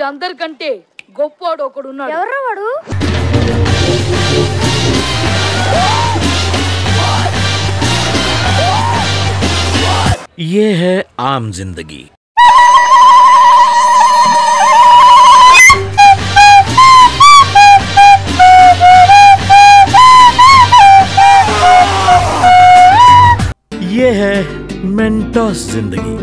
వీరందరికంటే గొప్పోడు ఒకడున్నాడు. ఎవరు వాడు? ये है आम जिंदगी. ये है मेंटोस जिंदगी.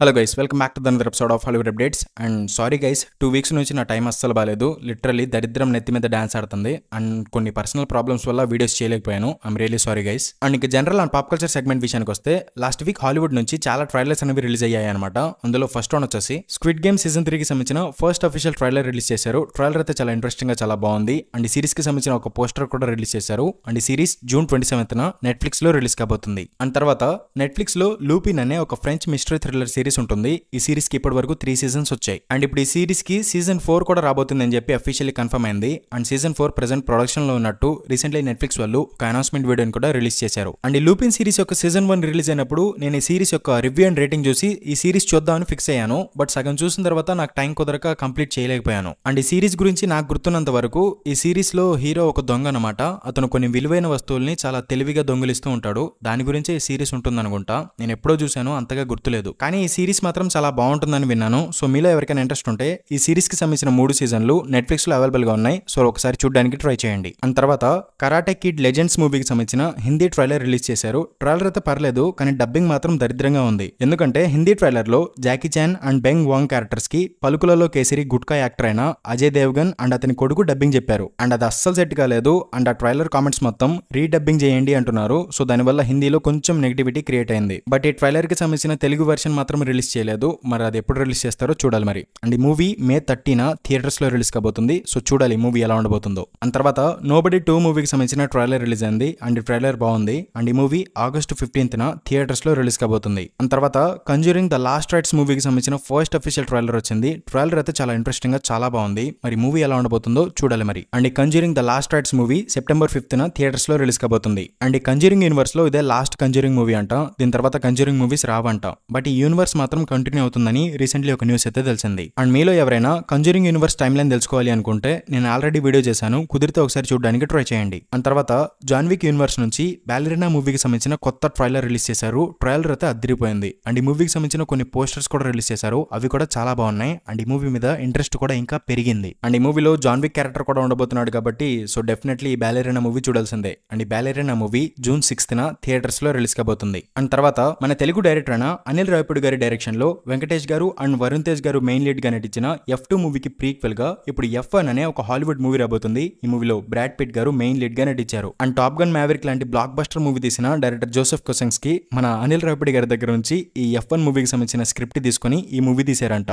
Hello guys, welcome back to another episode of Hollywood updates. And sorry guys, 2 weeks నుంచి నా టైం అస్సలు బాగాలేదు. లిటరల్లీ దరిద్రం నెత్తి మీద డాన్స్ ఆడుతుంది అండ్ కొన్ని పర్సనల్ ప్రాబ్లమ్స్ వల్ల వీడియోస్ చేయలేకపోయాను. I'm really sorry guys. And ఇంకా general and pop culture segment విషయానికి వస్తే, లాస్ట్ వీక్ హాలీవుడ్ నుంచి చాలా ట్రైలర్స్ అనేవి రిలీజ్ అయ్యాయి అనమాట. అందులో ఫస్ట్ వన్ వచ్చేసి స్క్విడ్ గేమ్ సీజన్ 3కి సంబంధించిన ఫస్ట్ అఫీషియల్ ట్రైలర్ రిలీజ్ చేశారు. ట్రైలర్ అయితే చాలా ఇంట్రెస్టింగ్ గా చాలా బాగుంది. అండ్ ఈ సిరీస్ కి సంబంధించిన ఒక పోస్టర్ కూడా రిలీజ్ చేశారు. అండ్ ఈ సిరీస్ జూన్ 27న నెట్ఫ్లిక్స్ లో రిలీజ్ కాబోతుంది. అండ్ తర్వాత నెట్ఫ్లిక్స్ లో లూపిన్ అనే ఒక ఫ్రెంచ్ మిస్టరీ థ్రిల్లర్ సిరీస్ ఉంటుంది. ఈ సిరీస్ కి ఇప్పటి వరకు 3 సీజన్స్ వచ్చాయి. అండ్ ఇప్పుడు ఈ సిరీస్ కి సీజన్ 4 కూడా రాబోతుంది అని చెప్పి అఫీషియల్లీ కన్ఫర్మ్ అయింది. అండ్ సీజన్ 4 ప్రెజెంట్ ప్రొడక్షన్ లో ఉన్నట్టు రీసెంట్లీ నెట్ఫ్లిక్స్ వాళ్ళు ఒక అనౌన్స్మెంట్ వీడియోని కూడా రిలీజ్ చేశారు. అండ్ ఈ లూపిన్ సిరీస్ యొక్క సీజన్ 1 రిలీజ్ అయినప్పుడు నేను ఈ సిరీస్ యొక్క రివ్యూ అండ్ రేటింగ్ చూసి ఈ సిరీస్ చూద్దామని ఫిక్స్ అయ్యాను. బట్ సగం చూసిన తర్వాత నాకు టైం కుదరక కంప్లీట్ చేయలేకపోయాను. అండ్ ఈ సిరీస్ గురించి నాకు గుర్తున్నంత వరకు ఈ సిరీస్ లో హీరో ఒక దొంగ అనమాట. అతను కొన్ని విలువైన వస్తువుల్ని చాలా తెలివిగా దొంగిలిస్తూ ఉంటాడు. దాని గురించే ఈ సిరీస్ ఉంటుంది అనుకుంటా. నేను ఎప్పుడో చూశాను, అంతగా గుర్తులేదు. కానీ ఈ సిరీస్ మాత్రం చాలా బాగుంటుందని విన్నాను. సో మీలో ఎవరికైనా ఇంట్రెస్ట్ ఉంటే ఈ సిరీస్ కి సంబంధించిన 3 సీజన్లు నెట్ఫ్లిక్స్ లో అవైలబుల్ గా ఉన్నాయి. సో ఒకసారి చూడడానికి ట్రై చేయండి. అండ్ తర్వాత కరాటే కిడ్ లెజెండ్స్ మూవీకి సంబంధించిన హిందీ ట్రైలర్ రిలీజ్ చేశారు. ట్రైలర్ అయితే పర్లేదు, కానీ డబ్బింగ్ మాత్రం దరిద్రంగా ఉంది. ఎందుకంటే హిందీ ట్రైలర్ లో Jackie Chan and Ben Wang characters కి పలుకులలో కేసరి గుట్కా యాక్టర్ అయిన అజయ్ దేవ్గన్ అండ్ అతని కొడుకు డబ్బింగ్ చెప్పారు. అండ్ అది అస్సలు సెట్ కాలేదు. అండ్ ఆ ట్రైలర్ కామెంట్స్ మొత్తం రీడబ్బింగ్ చేయండి అంటున్నారు. సో దానివల్ల హిందీలో కొంచెం నెగిటివిటీ క్రియేట్ అయింది. బట్ ఈ ట్రైలర్ కి సంబంధించిన తెలుగు వెర్షన్ మాత్రం రిలీజ్ చేయలేదు. మరి అది ఎప్పుడు రిలీజ్ చేస్తారో చూడాలి మరి. అండ్ ఈ మూవీ మే 30న థియేటర్స్ లో రిలీజ్ కాబోతుంది. సో చూడాలి ఈ మూవీ ఎలా ఉండబోతుందో. అండ్ తర్వాత నోబడీ 2 మూవీకి సంబంధించిన ట్రైలర్ రిలీజ్ అయింది. అండ్ ఈ ట్రైలర్ బాగుంది. అండ్ ఈ మూవీ ఆగస్టు 15న థియేటర్స్ లో రిలీజ్ కాబోతుంది. అండ్ తర్వాత కంజూరింగ్ ద లాస్ట్ రైట్స్ మూవీకి సంబంధించిన ఫస్ట్ అఫీషియల్ ట్రైలర్ వచ్చింది. ట్రైలర్ అయితే చాలా ఇంట్రెస్టింగ్ గా చాలా బాగుంది. మరి మూవీ ఎలా ఉండబోతుందో చూడాలి మరి. అండ్ ఈ Conjuring the last rites movie September 5న థియేటర్స్ లో రిలీజ్ కాబోతుంది. అండ్ ఈ కంజూరింగ్ యూనివర్స్ లో ఇదే లాస్ట్ కంజూరింగ్ మూవీ అంట. దీని తర్వాత కంజూరింగ్ మూవీస్ రావంట. బట్ ఈ యూనివర్స్ మాత్రం కంటిన్యూ అవుతుందని రీసెంట్లీ ఒక న్యూస్ అయితే తెలిసింది. అండ్ మీలో ఎవరైనా కంజూరింగ్ యూనివర్స్ టైమ్ లైన్ తెలుసుకోవాలి అనుకుంటే నేను ఆల్రెడీ వీడియో చేశాను, కుదిరితే ఒకసారి చూడడానికి ట్రై చేయండి. అండ్ తర్వాత జాన్ విక్ యూనివర్స్ నుంచి బాలెరినా మూవీకి సంబంధించిన కొత్త ట్రైలర్ రిలీజ్ చేశారు. ట్రైలర్ అయితే అదిరిపోయింది. అండ్ ఈ మూవీకి సంబంధించిన కొన్ని పోస్టర్స్ కూడా రిలీజ్ చేశారు. అవి కూడా చాలా బాగున్నాయి. అండ్ ఈ మూవీ మీద ఇంట్రెస్ట్ కూడా ఇంకా పెరిగింది. అండ్ ఈ మూవీలో జాన్ విక్ క్యారెక్టర్ కూడా ఉండబోతున్నాడు కాబట్టి సో డెఫినెట్లీ ఈ బాలెరినా మూవీ చూడాల్సిందే. అండ్ ఈ బాలెరినా మూవీ జూన్ 6న థియేటర్స్ లో రిలీజ్ కాబోతుంది. అండ్ తర్వాత మన తెలుగు డైరెక్టర్ అయిన అనిల్ రావిపూడి గారి డైరెక్షన్ లో వెంకటేష్ గారు అండ్ వరుణ్ తేజ్ గారు మెయిన్ లీడ్ గా నటించిన F2 మూవీకి ప్రీక్వెల్ గా ఇప్పుడు F1 అనే ఒక హాలీవుడ్ మూవీ రాబోతుంది. ఈ మూవీలో బ్రాడ్ పిట్ గారు మెయిన్ లీడ్ గా నటించారు. అండ్ టాప్ గన్ మ్యావరిక్ లాంటి బ్లాక్ బస్టర్ మూవీ తీసిన డైరెక్టర్ జోసెఫ్ కొసెన్స్కీ మన అనిల్ రావిపూడి గారి దగ్గర నుంచి ఈ F1 మూవీకి సంబంధించిన స్క్రిప్ట్ తీసుకుని ఈ మూవీ తీశారంట.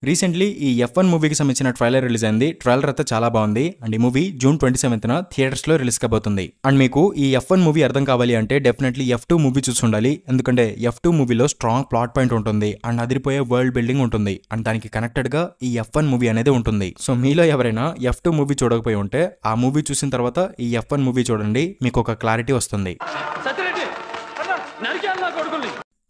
రీసెంట్లీ ఈ F1 మూవీకి సంబంధించిన ట్రైలర్ రిలీజ్ అయింది. ట్రైలర్ అయితే చాలా బాగుంది. అండ్ ఈ మూవీ జూన్ 27న థియేటర్స్ లో రిలీజ్ కాబోతుంది. అండ్ మీకు ఈ F1 మూవీ అర్థం కావాలి అంటే డెఫినెట్లీ F2 మూవీ చూసి ఉండాలి. ఎందుకంటే F2 మూవీలో స్ట్రాంగ్ ప్లాట్ పాయింట్ ఉంటుంది అండ్ అదిరిపోయే వరల్డ్ బిల్డింగ్ ఉంటుంది. అండ్ దానికి కనెక్టెడ్ గా ఈ F1 మూవీ అనేది ఉంటుంది. సో మీలో ఎవరైనా F2 మూవీ చూడకపోయి ఉంటే ఆ మూవీ చూసిన తర్వాత ఈ F1 మూవీ చూడండి, మీకు ఒక క్లారిటీ వస్తుంది.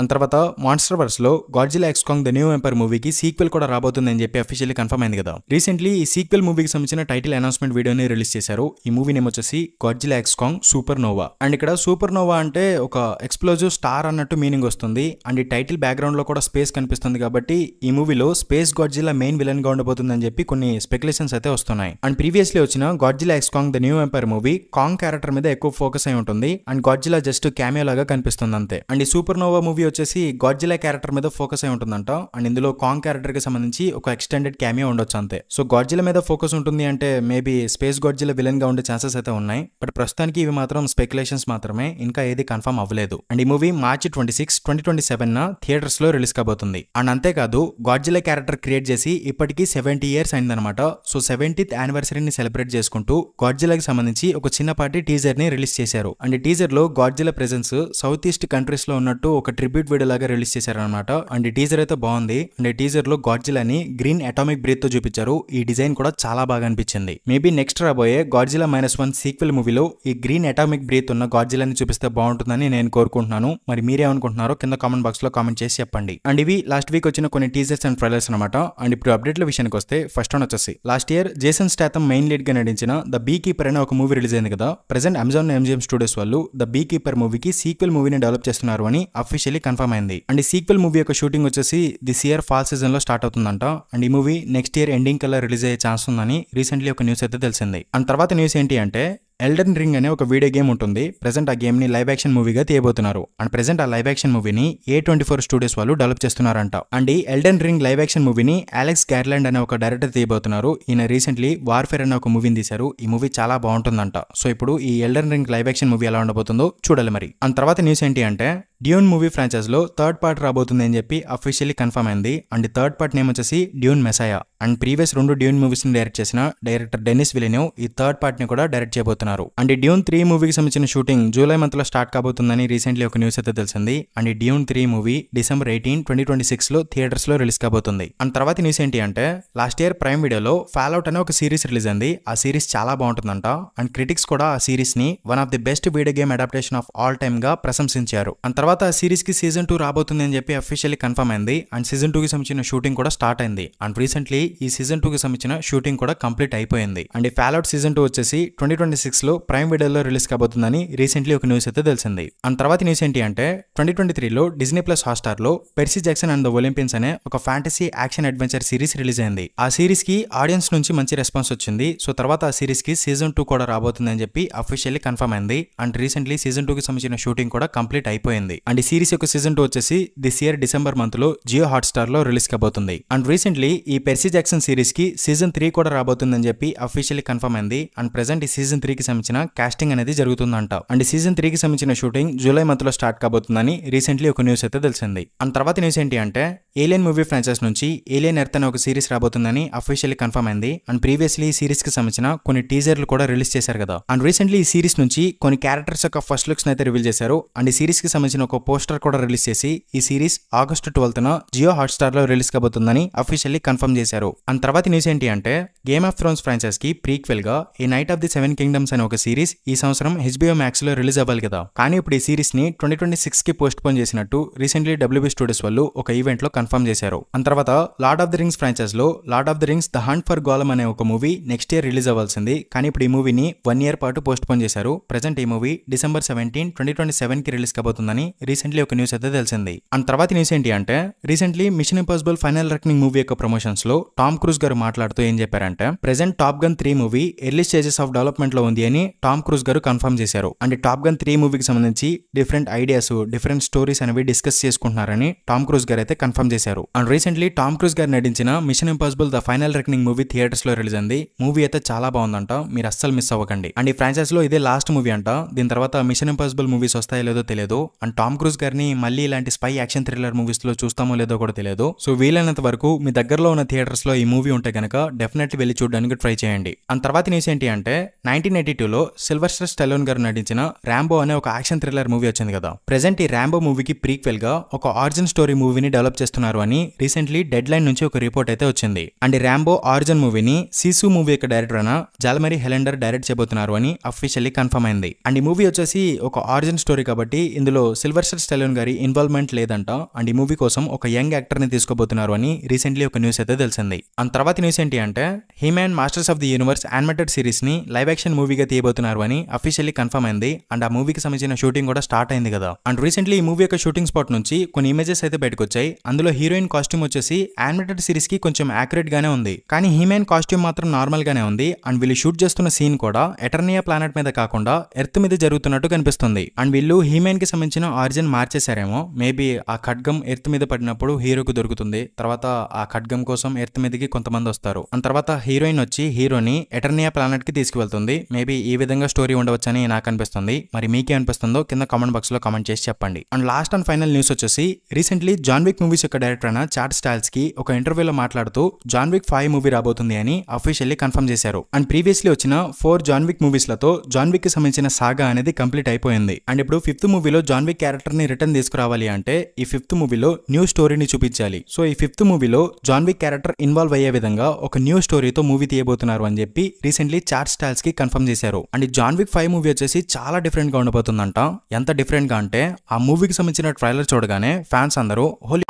అండ్ తర్వాత మాన్స్టర్ వర్స్ లో Godzilla x Kong the new empire మూవీకి సీక్వెల్ కూడా రాబోతుందని చెప్పి అఫీషియల్లీ కన్ఫర్మ్ అయింది కదా. రీసెంట్లీ ఈ సీక్వెల్ మూవీకి సంబంధించిన టైటిల్ అనౌన్స్మెంట్ వీడియోని రిలీజ్ చేశారు. ఈ మూవీ నేమ్ వచ్చేసి Godzilla x Kong super nova. And ఇక్కడ సూపర్ నోవా అంటే ఒక ఎక్స్ప్లోజివ్ స్టార్ అన్నట్టు మీనింగ్ వస్తుంది. అండ్ ఈ టైటిల్ బ్యాక్గ్రౌండ్ లో కూడా స్పేస్ కనిపిస్తుంది కాబట్టి ఈ మూవీలో స్పేస్ గాడ్జిలా మెయిన్ విలన్ గా ఉండబోతుందని చెప్పి కొన్ని స్పెక్యులేషన్స్ అయితే వస్తున్నాయి. అండ్ ప్రీవియస్లీ వచ్చిన Godzilla x Kong the new empire movie Kong character మీద ఎక్కువ ఫోకస్ అయి ఉంటుంది. అండ్ గాడ్జిలా జస్ట్ క్యామియో లాగా కనిపిస్తుంది అంతే. అండ్ ఈ సూపర్ నోవా మూవీ వచ్చేసి గాడ్జిలా క్యారెక్టర్ మీద ఫోకస్ అయి ఉంటుందంట. అండ్ ఇందులో కాంగ్ క్యారెక్టర్ కి సంబంధించి ఒక ఎక్స్టెండెడ్ క్యామియో ఉండొచ్చు అంతే. సో గాడ్జిలా మీద ఫోకస్ ఉంటుంది అంటే మేబీ స్పేస్ గాడ్జిలా విలన్ గా ఉండే ఛాన్సెస్ అయితే ఉన్నాయి. బట్ ప్రస్తుతానికి ఇవి మాత్రం స్పెక్యులేషన్స్ మాత్రమే, ఇంకా ఏది కన్ఫర్మ్ అవ్వలేదు. అండ్ ఈ మూవీ మార్చి 26, 2027న థియేటర్స్ లో రిలీజ్ కాబోతుంది. అండ్ అంతేకాదు గాడ్జిలా క్యారెక్టర్ క్రియేట్ చేసి ఇప్పటికీ 70 years అయిందనమాట. సో 70th యానివర్సరీని సెలబ్రేట్ చేసుకుంటూ గాడ్జిలాకి సంబంధించి ఒక చిన్నపాటి టీజర్ ని రిలీజ్ చేశారు. అండ్ ఈ టీజర్ లో Godzilla presence south east countries లో ఉన్నట్టు ఒక ట్రిబ్యూట్ ట్రిబ్యూట్ వీడియో లాగా రిలీజ్ చేశారనమాట. అండ్ ఈ టీజర్ అయితే బాగుంది. అండ్ ఈ టీజర్ లో గాడ్జిలాని గ్రీన్ అటామిక్ బ్రీత్ తో చూపించారు. ఈ డిజైన్ కూడా చాలా బాగా అనిపించింది. మేబీ నెక్స్ట్ రాబోయే గాడ్జిలా -1 సీక్వెల్ మూవీలో ఈ గ్రీన్ అటామిక్ బ్రీత్ ఉన్న గాడ్జిలాని చూపిస్తే బాగుంటుందని నేను కోరుకుంటున్నాను. మరి మీరేమనుకుంటున్నారో కింద కామెంట్ బాక్స్ లో కామెంట్ చేసి చెప్పండి. అండ్ ఇవి లాస్ట్ వీక్ వచ్చిన కొన్ని టీజర్స్ అండ్ ట్రైలర్స్ అనమాట. అండ్ ఇప్పుడు అప్డేట్ల విషయానికి వస్తే ఫస్ట్ వన్ వచ్చేసి last year Jason Statham main lead గా నటించిన ద బీ కీపర్ అనే ఒక మూవీ రిలీజ్ అయింది కదా. ప్రెజెంట్ అమెజాన్ MGM స్టూడియోస్ వాళ్ళు ద బీ కీపర్ మూవీకి సీక్వెల్ మూవీని డెవలప్ చేస్తున్నారు అని అఫీషియల్లీ కన్ఫర్మ్ అయింది. అండ్ ఈ సీక్వెల్ మూవీ యొక్క షూటింగ్ వచ్చేసి దిస్ ఇయర్ ఫాల్ సీజన్ లో స్టార్ట్ అవుతుందంట. అండ్ ఈ మూవీ నెక్స్ట్ ఇయర్ ఎండింగ్ కల్లా రిలీజ్ అయ్యే ఛాన్స్ ఉందని రీసెంట్లీ ఒక న్యూస్ అయితే తెలిసింది. అండ్ తర్వాత న్యూస్ ఏంటి అంటే ఎల్డెన్ రింగ్ అనే ఒక వీడియో గేమ్ ఉంటుంది. ప్రెజెంట్ ఆ గేమ్ ని లైవ్ యాక్షన్ మూవీగా తీయబోతున్నారు. అండ్ ప్రెజెంట్ ఆ లైవ్ యాక్షన్ మూవీని A24 స్టూడియోస్ వాళ్ళు డెవలప్ చేస్తున్నారంట. అండ్ ఈ ఎల్డెన్ రింగ్ లైవ్ యాక్షన్ మూవీని అలెక్స్ గార్లాండ్ అనే ఒక డైరెక్టర్ తీయబోతున్నారు. ఈయన రీసెంట్లీ వార్ఫేర్ అనే ఒక మూవీని తీశారు. ఈ మూవీ చాలా బాగుంటుందంట. సో ఇప్పుడు ఈ Elden Ring live action movie ఎలా ఉండబోతుందో చూడాలి మరి. అండ్ తర్వాత న్యూస్ ఏంటి అంటే డ్యూన్ మూవీ ఫ్రాంచైజ్ లో థర్డ్ పార్ట్ రాబోతుంది అని చెప్పి అఫీషియల్లీ కన్ఫర్మ్ అయింది. అండ్ థర్డ్ పార్ట్ నేమ్ వచ్చేసి Dune Messiah. And previous 2 Dune movies ని డైరెక్ట్ చేసిన డైరెక్టర్ డెనిస్ విలినెవ్ ఈ థర్డ్ పార్ట్ ని కూడా డైరెక్ట్ చేయబోతున్నారు. అండ్ ఈ డ్యూన్ 3 మూవీకి సంబంధించిన షూటింగ్ జూలై మంత్ లో స్టార్ట్ కాబోతుందని రీసెంట్లీ ఒక న్యూస్ అయితే తెలిసింది. అండ్ ఈ డ్యూన్ 3 మూవీ December 18, 2026 లో థియేటర్స్ లో రిలీజ్ కాబోతుంది. అండ్ తర్వాత న్యూస్ ఏంటి అంటే లాస్ట్ ఇయర్ ప్రైమ్ వీడియోలో ఫాల్అవుట్ అనే ఒక సిరీస్ రిలీజ్ అయింది. ఆ సిరీస్ చాలా బాగుంటుందంట. అండ్ క్రిటిక్స్ కూడా ఆ సిరీస్ ని one of the best video game adaptation of all time గా ప్రశంసించారు. అండ్ తర్వాత ఆ సిరీస్ కి సీజన్ 2 రాబోతుంది అని చెప్పి అఫీషియల్లీ కన్ఫర్మ్ అయింది. అండ్ సీజన్ 2 కి సంబంధించిన షూటింగ్ కూడా స్టార్ట్ అయింది. అండ్ రీసెంట్లీ ఈ సీజన్ 2 కి సంబంధించిన షూటింగ్ కూడా కంప్లీట్ అయిపోయింది. అండ్ ఈ ఫాల్అవుట్ సీజన్ 2 వచ్చేసి 2026 లో ప్రైమ్ వీడియోలో రిలీజ్ కాబోతుందని రీసెంట్లీ ఒక న్యూస్ అయితే తెలిసింది. అండ్ తర్వాత న్యూస్ ఏంటి అంటే 2023 లో డిజ్నీ ప్లస్ హాట్‌స్టార్ లో Percy Jackson and the Olympians అనే ఒక fantasy action adventure series release అయింది. ఆ సిరీస్ కి ఆడియన్స్ నుంచి మంచి రెస్పాన్స్ వచ్చింది. సో తర్వాత ఆ సిరీస్ కి సీజన్ 2 కూడా రాబోతుందని చెప్పి అఫీషియల్లీ కన్ఫర్మ్ అయింది. అండ్ రీసెంట్లీ సీజన్ 2 కి సంబంధించిన షూటింగ్ కూడా కంప్లీట్ అయిపోయింది. అండ్ ఈ సిరీస్ యొక్క సీజన్ 2 వచ్చేసి దిస్ ఇయర్ డిసెంబర్ మంత్ లో జియో హాట్‌స్టార్ లో రిలీజ్ కాబోతుంది. అండ్ రీసెంట్లీ ఈ పెర్సీ జాక్సన్ సిరీస్ కి సీజన్ 3 కూడా రాబోతుందని చెప్పి అఫీషియల్లీ కన్ఫర్మ్ అయింది. అండ్ ప్రెజెంట్ ఈ సీజన్ 3 కి సంబంధించిన కాస్టింగ్ అనేది జరుగుతుందంట. అండ్ సీజన్ 3 కి సంబంధించిన షూటింగ్ జూలై మంత్ లో స్టార్ట్ కాబోతుందని రీసెంట్లీ ఒక న్యూస్ అయితే తెలిసింది. అండ్ తర్వాత న్యూస్ ఏంటి అంటే ఏలియన్ మూవీ ఫ్రాంచైజ్ నుంచి ఏలియన్ ఎర్త్ అనే ఒక సిరీస్ రాబోతుందని అఫీషియల్లీ కన్ఫర్మ్ అయింది. అండ్ ప్రీవియస్లీ ఈ సిరీస్ కి సంబంధించిన కొన్ని టీజర్లు కూడా రిలీజ్ చేశారు కదా. అండ్ రీసెంట్లీ ఈ సిరీస్ నుంచి కొన్ని క్యారెక్టర్స్ యొక్క ఫస్ట్ లుక్స్ అయితే రివీల్ చేశారు. అండ్ ఈ సిరీస్ కి సంబంధించిన ఒక పోస్టర్ కూడా రిలీజ్ చేసి ఈ సిరీస్ ఆగస్టు 12న జియో హాట్‌స్టార్ లో రిలీజ్ కాబోతుందని అఫీషియల్లీ కన్ఫర్మ్ చేశారు. అండ్ తర్వాత న్యూస్ ఏంటి అంటే గేమ్ ఆఫ్ థ్రోన్స్ ఫ్రాంచైజ్ కి ప్రీక్వెల్ గా ఈ నైట్ ఆఫ్ ది 7 కింగ్డమ్స్ అనే ఒక సిరీస్ ఈ సంవత్సరం HBO Max లో రిలీజ్ అవ్వాలి కదా. కానీ ఇప్పుడు ఈ సిరీస్ ని 2026 కి పోస్ట్ పోన్ చేసినట్టు రీసెంట్లీ WB స్టూడియోస్ వాళ్ళు ఒక ఈవెంట్ లో కన్ఫర్మ్ చేశారు. అండ్ తర్వాత Lord of the Rings franchise లో Lord of the Rings the Hunt for Gollum అనే ఒక మూవీ నెక్స్ట్ ఇయర్ రిలీజ్ అవ్వాల్సింది. కానీ ఇప్పుడు ఈ మూవీని 1 year పాటు పోస్ట్ పోన్ చేశారు. ప్రెజెంట్ ఈ మూవీ December 17, 2027 కి రిలీజ్ కాబోతుందని రీసెంట్లీ ఒక న్యూస్ అయితే తెలిసింది. అండ్ తర్వాత న్యూస్ ఏంటి అంటే recently Mission Impossible final reckoning movie యొక్క ప్రమోషన్స్ లో టామ్ క్రూజ్ గారు మాట్లాడుతూ ఏం చెప్పారంటే present Top Gun 3 movie early stages of development లో ఉంది అని టామ్ క్రూజ్ గారు కన్ఫర్మ్ చేశారు. అండ్ టాప్ గన్ 3 మూవీకి సంబంధించి డిఫరెంట్ ఐడియాస్ డిఫరెంట్ స్టోరీస్ అనేవి డిస్కస్ చేసుకుంటున్నారని టామ్ క్రూజ్ గారు అయితే కన్ఫర్మ్ చేశారు. అండ్ రీసెంట్లీ టామ్ క్రూజ్ గారు నటించిన Mission Impossible the final reckoning movie theatres లో రిలీజ్ అయింది. మూవీ అయితే చాలా బాగుందంట. మీరు అస్సలు మిస్ అవ్వకండి. అండ్ ఈ ఫ్రాంచైజ్ లో ఇదే లాస్ట్ మూవీ అంట. దీని తర్వాత మిషన్ ఇంపాసిబుల్ మూవీస్ వస్తాయో లేదో తెలియదు. అండ్ టామ్ క్రూజ్ గారిని మళ్ళీ ఇలాంటి స్పై యాక్షన్ థ్రిల్లర్ మూవీస్ లో చూస్తామో లేదో కూడా తెలియదు. సో వీలైనంత వరకు మీ దగ్గరలో ఉన్న థియేటర్స్ లో ఈ మూవీ ఉంటే కనుక డెఫినెట్లీ వెళ్ళి చూడడానికి ట్రై చేయండి. అండ్ తర్వాత న్యూస్ ఏంటి అంటే 1982 లో సిల్వెస్టర్ స్టెలోన్ గారు నటించిన ర్యాంబో అనే ఒక యాక్షన్ థ్రిల్లర్ మూవీ వచ్చింది కదా. ప్రెజెంట్ ఈ ర్యాంబో మూవీకి ప్రీక్వెల్ గా ఒక ఆరిజిన్ స్టోరీ మూవీని డెవలప్ చేస్తున్నారు అని రీసెంట్లీ డెడ్ లైన్ నుంచి ఒక రిపోర్ట్ అయితే వచ్చింది. అండ్ ర్యాంబో ఆరిజిన్ మూవీని సీసు మూవీ యొక్క డైరెక్టర్ అయిన జాల్మరీ హెలెండర్ డైరెక్ట్ చేయబోతున్నారు అని అఫీషియల్లీ కన్ఫర్మ్ అయింది. అండ్ ఈ మూవీ వచ్చేసి ఒక ఆరిజిన్ స్టోరీ కాబట్టి ఇందులో సిల్వెస్టర్ స్టెలోన్ గారి ఇన్వాల్వ్మెంట్ లేదంట. అండ్ ఈ మూవీ కోసం ఒక యంగ్ యాక్టర్ ని తీసుకోబోతున్నారు అని రీసెంట్లీ ఒక న్యూస్ అయితే తెలిసింది. అండ్ తర్వాత న్యూస్ ఏంటి అంటే He Man masters of the universe animated series ని లైవ్ యాక్షన్ మూవీగా తీయబోతున్నారు అని అఫీషియల్లీ కన్ఫర్మ్ అయింది. అండ్ ఆ మూవీకి సంబంధించిన షూటింగ్ కూడా స్టార్ట్ అయింది కదా. అండ్ రీసెంట్లీ ఈ మూవీ యొక్క షూటింగ్ స్పాట్ నుంచి కొన్ని ఇమేజెస్ అయితే బయటకు వచ్చాయి. అందులో హీరోయిన్ కాస్ట్యూమ్ వచ్చేసి యానిమేటెడ్ సిరీస్ కి కొంచెం యాక్యురేట్ గానే ఉంది. కానీ హీ-మ్యాన్ కాస్ట్యూమ్ మాత్రం నార్మల్ గానే ఉంది. అండ్ వీళ్ళు షూట్ చేస్తున్న సీన్ కూడా ఎటర్నియా ప్లానెట్ మీద కాకుండా ఎర్త్ మీద జరుగుతున్నట్టు కనిపిస్తుంది. అండ్ వీళ్ళు హీ-మ్యాన్ కి సంబంధించిన ఆరిజిన్ మార్చేశారేమో. మేబీ ఆ ఖడ్గం ఎర్త్ మీద పడినప్పుడు హీరోకి దొరుకుతుంది. తర్వాత ఆ ఖడ్గం కోసం ఎర్త్ మీదకి కొంతమంది వస్తారు. అండ్ తర్వాత హీరోయిన్ వచ్చి హీరోని ఎటర్నియా ప్లానెట్ కి తీసుకువెళ్తుంది. మేబీ ఈ విధంగా స్టోరీ ఉండవచ్చని నాకు అనిపిస్తుంది. మరి మీకే అనిపిస్తుందో కింద కామెంట్ బాక్స్ లో కామెంట్ చేసి చెప్పండి. And last and final news వచ్చేసి రీసెంట్లీ జాన్ విక్ మూవీస్ యొక్క డైరెక్టర్ అయిన చాట్ స్టాల్స్ కి ఒక ఇంటర్వ్యూలో మాట్లాడుతూ జాన్ విక్ 5 మూవీ రాబోతుంది అని అఫీషియల్లీ కన్ఫర్మ్ చేశారు. అండ్ ప్రీవియస్లీ వచ్చిన 4 జాన్ విక్ మూవీస్ లతో జాన్ విక్ కి సంబంధించిన సాగా అనేది కంప్లీట్ అయిపోయింది. అండ్ ఇప్పుడు 5th మూవీలో జాన్ విక్ క్యారెక్టర్ క్యారెక్టర్ ని రిటర్న్ తీసుకురావాలి అంటే ఈ 5th మూవీలో న్యూ స్టోరీని చూపించాలి. సో ఈ 5th మూవీలో జాన్ విక్ క్యారెక్టర్ ఇన్వాల్వ్ అయ్యే విధంగా ఒక న్యూ స్టోరీతో మూవీ తీయబోతున్నారు అని చెప్పి రీసెంట్లీ చార్ట్ స్టాల్స్ కి కన్ఫర్మ్ చేశారు. అండ్ జాన్ విక్ 5 మూవీ వచ్చేసి చాలా డిఫరెంట్ గా ఉండబోతుందంట. ఎంత డిఫరెంట్ గా అంటే ఆ మూవీకి సంబంధించిన ట్రైలర్ చూడగానే ఫ్యాన్స్ అందరూ holy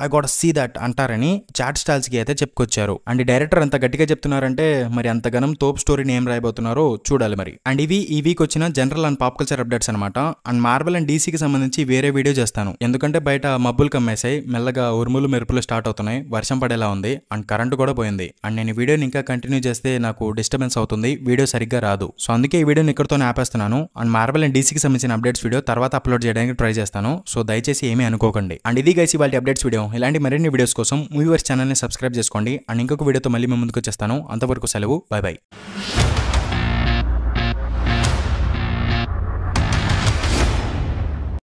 I got see that అంటారని చాట్ స్టాల్స్ కి అయితే చెప్పుకొచ్చారు. అండ్ డైరెక్టర్ అంత గట్టిగా చెప్తున్నారంటే మరి అంతగానం తోప్ స్టోరీని ఏం రాయబోతున్నారో చూడాలి మరి. అండ్ ఇవి ఈ వీక్ వచ్చిన general and pop culture updates అనమాట. అండ్ మార్వెల్ అండ్ డీసీకి సంబంధించి వేరే వీడియో చేస్తాను, ఎందుకంటే బయట మబ్బులు కమ్మేసాయి, మెల్లగా ఉరుములు మెరుపులు స్టార్ట్ అవుతున్నాయి, వర్షం పడేలా ఉంది, అండ్ కరెంట్ కూడా పోయింది. అండ్ నేను ఈ వీడియోని ఇంకా కంటిన్యూ చేస్తే నాకు డిస్టర్బెన్స్ అవుతుంది, వీడియో సరిగ్గా రాదు. సో అందుకే ఈ వీడియోని ఇక్కడతోనే ఆపేస్తున్నాను. అండ్ మార్వెల్ అండ్ డీసీకి సంబంధించిన అప్డేట్స్ వీడియో తర్వాత అప్లోడ్ చేయడానికి ట్రై చేస్తాను. సో దయచేసి ఏమీ అనుకోకండి. అండ్ ఇది గైస్ ఇవాళ అప్డేట్స్ వీడియో. ఇలాంటి మరిన్ని వీడియోస్ కోసం మూవీవర్స్ ఛానల్ని సబ్స్క్రైబ్ చేసుకోండి. అండ్ ఇంకొక వీడియోతో మళ్ళీ మేము ముందుకు వచ్చేస్తాను. అంతవరకు సెలవు, బై బై.